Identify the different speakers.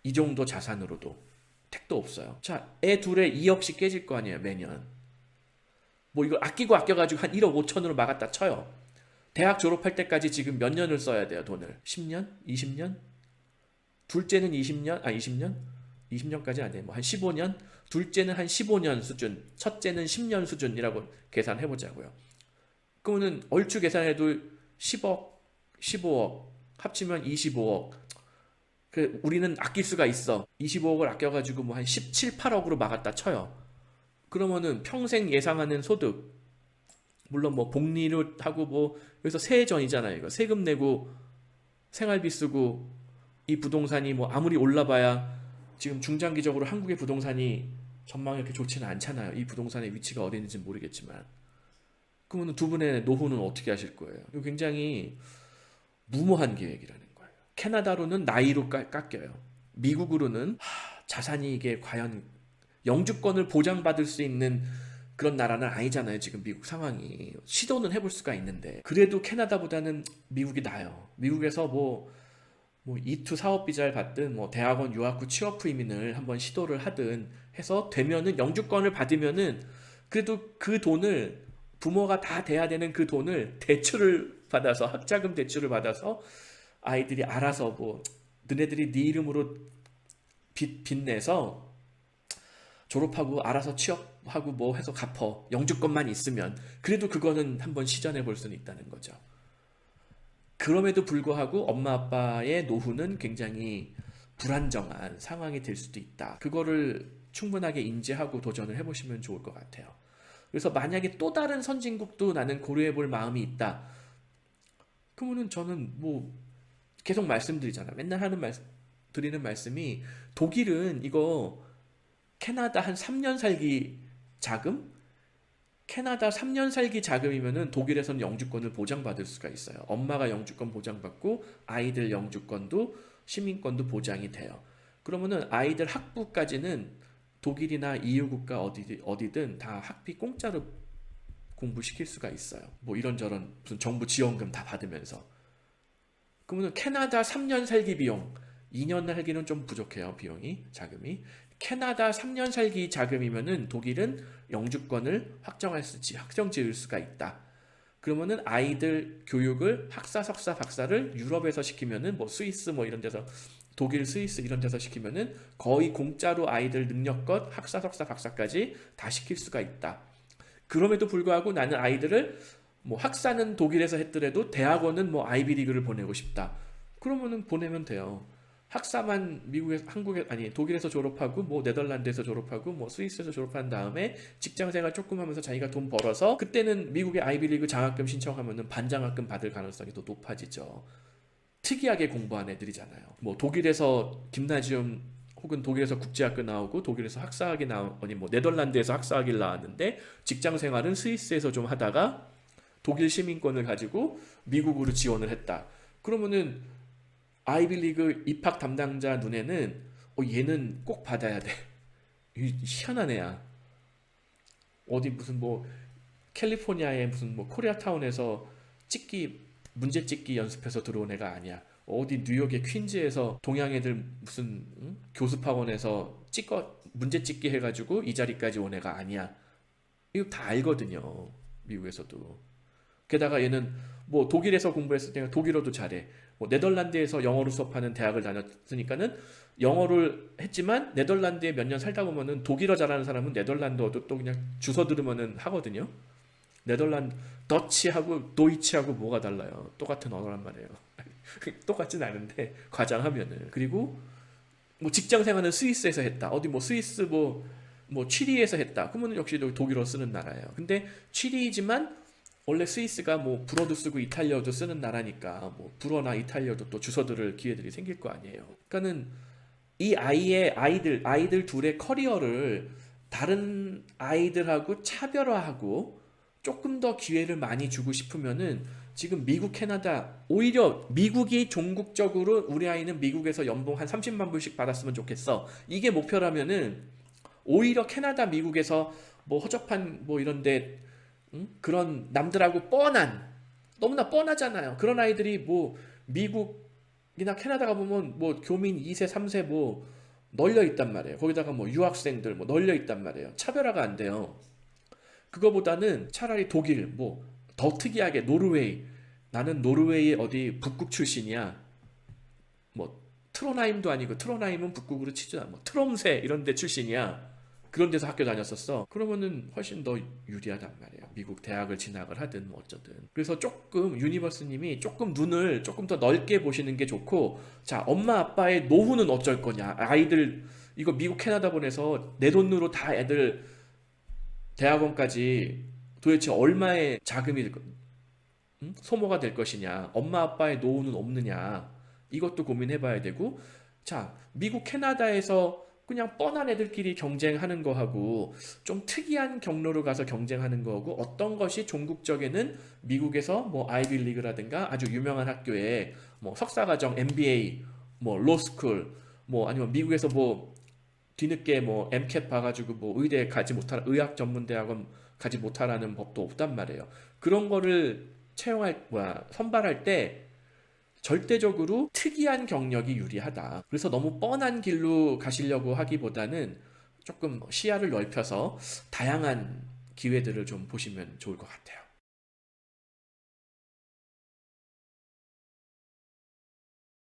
Speaker 1: 이 정도 자산으로도 택도 없어요. 자, 애 둘에 2억씩 깨질 거 아니에요, 매년. 뭐 이걸 아끼고 아껴가지고 한 1억 5천으로 막았다 쳐요. 대학 졸업할 때까지 지금 몇 년을 써야 돼요, 돈을? 10년? 20년? 둘째는 20년? 20년? 20년까지 안 돼. 뭐 한 15년? 둘째는 한 15년 수준, 첫째는 10년 수준이라고 계산해보자고요. 그러면은 얼추 계산해도 10억, 15억, 합치면 25억. 그 우리는 아낄 수가 있어. 25억을 아껴가지고 뭐 한 17, 8억으로 막았다 쳐요. 그러면은 평생 예상하는 소득, 물론 뭐 복리를 하고 뭐 여기서 세전이잖아요. 이거 세금 내고 생활비 쓰고 이 부동산이 뭐 아무리 올라봐야 지금 중장기적으로 한국의 부동산이 전망이 그렇게 좋지는 않잖아요. 이 부동산의 위치가 어디 있는지 모르겠지만. 그러면 두 분의 노후는 어떻게 하실 거예요? 이거 굉장히 무모한 계획이라는 거예요. 캐나다로는 나이로 깎여요. 미국으로는 자산이 이게 과연 영주권을 보장받을 수 있는 그런 나라는 아니잖아요. 지금 미국 상황이. 시도는 해볼 수가 있는데 그래도 캐나다보다는 미국이 나아요. 미국에서 뭐 이투 사업 비자를 받든 뭐 대학원 유학 후 취업 후 이민을 한번 시도를 하든 해서 되면은 영주권을 받으면은 그래도 그 돈을 부모가 다 돼야 되는 그 돈을 대출을 받아서 학자금 대출을 받아서 아이들이 알아서 뭐 너네들이 네 이름으로 빚내서 졸업하고 알아서 취업하고 뭐 해서 갚어. 영주권만 있으면. 그래도 그거는 한번 시전해 볼 수는 있다는 거죠. 그럼에도 불구하고 엄마 아빠의 노후는 굉장히 불안정한 상황이 될 수도 있다. 그거를 충분하게 인지하고 도전을 해보시면 좋을 것 같아요. 그래서 만약에 또 다른 선진국도 나는 고려해 볼 마음이 있다. 그러면은 저는 뭐 계속 말씀드리잖아. 맨날 드리는 말씀이 독일은 이거 캐나다 한 3년 살기 자금? 캐나다 3년 살기 자금이면은 독일에서는 영주권을 보장받을 수가 있어요. 엄마가 영주권 보장받고 아이들 영주권도 시민권도 보장이 돼요. 그러면은 아이들 학부까지는 독일이나 EU 국가 어디든 다 학비 공짜로 공부시킬 수가 있어요. 뭐 이런저런 무슨 정부 지원금 다 받으면서. 그러면 캐나다 3년 살기 비용, 2년 살기는 좀 부족해요. 비용이, 자금이. 캐나다 3년 살기 자금이면은 독일은 영주권을 확정 지을 수가 있다. 그러면은 아이들 교육을 학사, 석사, 박사를 유럽에서 시키면은 뭐 스위스 뭐 이런 데서 독일, 스위스 이런 데서 시키면은 거의 공짜로 아이들 능력껏 학사, 석사, 박사까지 다 시킬 수가 있다. 그럼에도 불구하고 나는 아이들을 뭐 학사는 독일에서 했더라도 대학원은 뭐 아이비리그를 보내고 싶다. 그러면은 보내면 돼요. 학사만 독일에서 졸업하고 뭐 네덜란드에서 졸업하고 뭐 스위스에서 졸업한 다음에 직장생활 조금 하면서 자기가 돈 벌어서 그때는 미국의 아이비리그 장학금 신청하면은 반장학금 받을 가능성이 더 높아지죠. 특이하게 공부한 애들이잖아요. 뭐 독일에서 김나지움 혹은 독일에서 국제학교 나오고 독일에서 뭐 네덜란드에서 학사학위를 나왔는데 직장생활은 스위스에서 좀 하다가 독일 시민권을 가지고 미국으로 지원을 했다. 그러면은 아이빌리그 입학 담당자 눈에는 얘는 꼭 받아야 돼. 희한한 애야. 어디 무슨 뭐 캘리포니아의 무슨 뭐 코리아타운에서 문제 찍기 연습해서 들어온 애가 아니야. 어디 뉴욕의 퀸즈에서 동양 애들 무슨 교습학원에서 문제 찍기 해가지고 이 자리까지 온 애가 아니야. 이거 다 알거든요. 미국에서도. 게다가 얘는 뭐 독일에서 공부했을 때 독일어도 잘해. 뭐 네덜란드에서 영어로 수업하는 대학을 다녔으니까는 영어를 했지만 네덜란드에 몇 년 살다 보면은 독일어 잘하는 사람은 네덜란드어도 또 그냥 주워 들으면은 하거든요. 네덜란드 더치하고 도이치하고 뭐가 달라요? 똑같은 언어란 말이에요. 똑같진 않은데 과장하면은. 그리고 뭐 직장 생활은 스위스에서 했다. 어디 뭐 스위스 뭐 취리에서 했다. 그러면 역시 독일어 쓰는 나라예요. 근데 취리이지만 원래 스위스가 뭐 불어도 쓰고 이탈리아어도 쓰는 나라니까 뭐 불어나 이탈리아어도 또 주워 들을 기회들이 생길 거 아니에요. 그러니까는 이 아이들 둘의 커리어를 다른 아이들하고 차별화하고 조금 더 기회를 많이 주고 싶으면은 지금 미국, 캐나다 오히려 미국이 종국적으로 우리 아이는 미국에서 연봉 한 30만 불씩 받았으면 좋겠어. 이게 목표라면은 오히려 캐나다, 미국에서 뭐 허접한 뭐 이런데 그런 남들하고 너무나 뻔하잖아요. 그런 아이들이 뭐 미국 캐나다가 보면 뭐 교민 2세, 3세 뭐 널려 있단 말이에요. 거기다가 뭐 유학생들 뭐 널려 있단 말이에요. 차별화가 안 돼요. 그거보다는 차라리 독일 뭐 더 특이하게 노르웨이, 나는 노르웨이 어디 북극 출신이야. 뭐 트로나임도 아니고, 트로나임은 북극으로 치죠. 뭐 트롬세 이런 데 출신이야. 그런 데서 학교 다녔었어. 그러면은 훨씬 더 유리하단 말이야. 미국 대학을 진학을 하든 뭐 어쩌든. 그래서 조금 유니버스님이 조금 눈을 조금 더 넓게 보시는 게 좋고, 자, 엄마 아빠의 노후는 어쩔 거냐. 아이들 이거 미국 캐나다 보내서 내 돈으로 다 애들 대학원까지 도대체 얼마의 자금이 소모가 될 것이냐. 엄마 아빠의 노후는 없느냐. 이것도 고민해봐야 되고, 자, 미국 캐나다에서 그냥 뻔한 애들끼리 경쟁하는 거하고 좀 특이한 경로로 가서 경쟁하는 거하고, 어떤 것이 종국적에는 미국에서 뭐 아이비리그라든가 아주 유명한 학교에 뭐 석사과정, MBA, 뭐 로스쿨, 뭐 아니면 미국에서 뭐 뒤늦게 뭐 MCAT 봐가지고 뭐 의대 가지 못할, 의학 전문 대학원 가지 못하라는 법도 없단 말이에요. 그런 거를 선발할 때 절대적으로 특이한 경력이 유리하다. 그래서 너무 뻔한 길로 가시려고 하기보다는 조금 시야를 넓혀서 다양한 기회들을 좀 보시면 좋을 것 같아요.